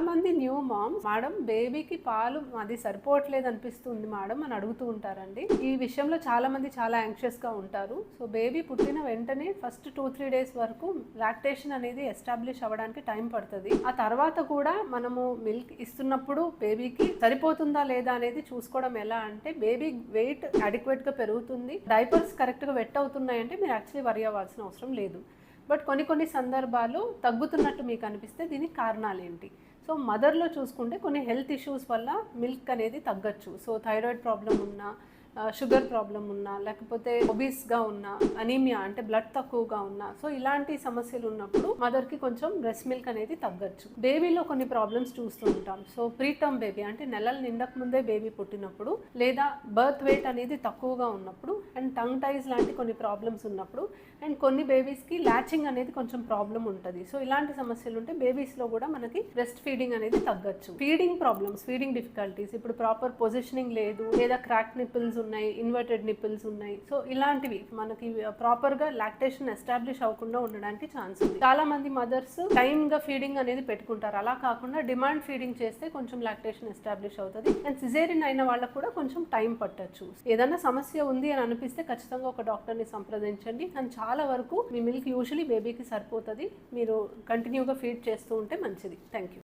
మంది new moms madam బేబీకి పాలు అది సరిపోవట్లేదు అనిపిస్తుంది మేడం అని అడుగుతూ ఉంటారండి. ఈ విషయంలో చాలా మంది చాలా యాంగ్షియస్ గా ఉంటారు. సో బేబీ పుట్టిన వెంటనే ఫస్ట్ 2-3 డేస్ వరకు లాక్టేషన్ అనేది ఎస్టాబ్లిష్ అవ్వడానికి టైం పడుతుంది. ఆ తర్వాత కూడా మనము మిల్క్ ఇస్తున్నప్పుడు బేబీకి సరిపోతుందా లేదా అనేది చూసుకోవడం ఎలా అంటే, బేబీ వెయిట్ అడిక్వేట్ గా పెరుగుతుంది, డైపర్స్ కరెక్ట్ గా వెట్ అవుతున్నాయంటే మీరు యాక్చువల్లీ వరి అవ్వాల్సిన అవసరం లేదు. బట్ కొన్ని సందర్భాలు తగ్గుతున్నట్టు మీకు అనిపిస్తే దీనికి కారణాలు ఏంటి? సో మదర్లో చూసుకుంటే కొన్ని హెల్త్ ఇష్యూస్ వల్ల మిల్క్ అనేది తగ్గచ్చు. సో థైరాయిడ్ ప్రాబ్లం ఉన్నా, షుగర్ ప్రాబ్లం ఉన్నా, లేకపోతే ఒబీస్గా ఉన్నా, అనీమియా అంటే బ్లడ్ తక్కువగా ఉన్నా, సో ఇలాంటి సమస్యలు ఉన్నప్పుడు మదర్కి కొంచెం బ్రెస్ట్ మిల్క్ అనేది తగ్గచ్చు. బేబీలో కొన్ని ప్రాబ్లమ్స్ చూస్తూ ఉంటాం. సో ప్రీటర్మ్ బేబీ అంటే నెలలు నిండక ముందే బేబీ పుట్టినప్పుడు, లేదా బర్త్ వెయిట్ అనేది తక్కువగా ఉన్నప్పుడు, అండ్ టంగ్ టైస్ లాంటి కొన్ని ప్రాబ్లమ్స్ ఉన్నప్పుడు, అండ్ కొన్ని బేబీస్కి లాచింగ్ అనేది కొంచెం ప్రాబ్లం ఉంటుంది. సో ఇలాంటి సమస్యలు ఉంటే బేబీస్లో కూడా మనకి బ్రెస్ట్ ఫీడింగ్ అనేది తగ్గచ్చు. ఫీడింగ్ ప్రాబ్లమ్స్, ఫీడింగ్ డిఫికల్టీస్, ఇప్పుడు ప్రాపర్ పొజిషనింగ్ లేదు, లేదా క్రాక్ నిప్పుల్స్ ఉన్నాయి, ఇన్వర్టెడ్ నిప్పుల్స్ ఉన్నాయి, సో ఇలాంటివి మనకి ప్రాపర్గా లాక్టేషన్ ఎస్టాబ్లిష్ అవ్వకుండా ఉండడానికి ఛాన్స్ ఉంది. చాలా మంది మదర్స్ టైమ్గా ఫీడింగ్ అనేది పెట్టుకుంటారు. అలా కాకుండా డిమాండ్ ఫీడింగ్ చేస్తే కొంచెం లాక్టేషన్ ఎస్టాబ్లిష్ అవుతుంది. అండ్ సిజేరియన్ అయిన వాళ్ళకు కూడా కొంచెం టైం పట్టచ్చు. ఏదైనా సమస్య ఉంది అని అనిపిస్తే ఖచ్చితంగా ఒక డాక్టర్ని సంప్రదించండి. కానీ చాలా వరకు మీ మిల్క్ యూజువలీ బేబీకి సరిపోతుంది. మీరు కంటిన్యూగా ఫీడ్ చేస్తూ ఉంటే మంచిది. Thank you.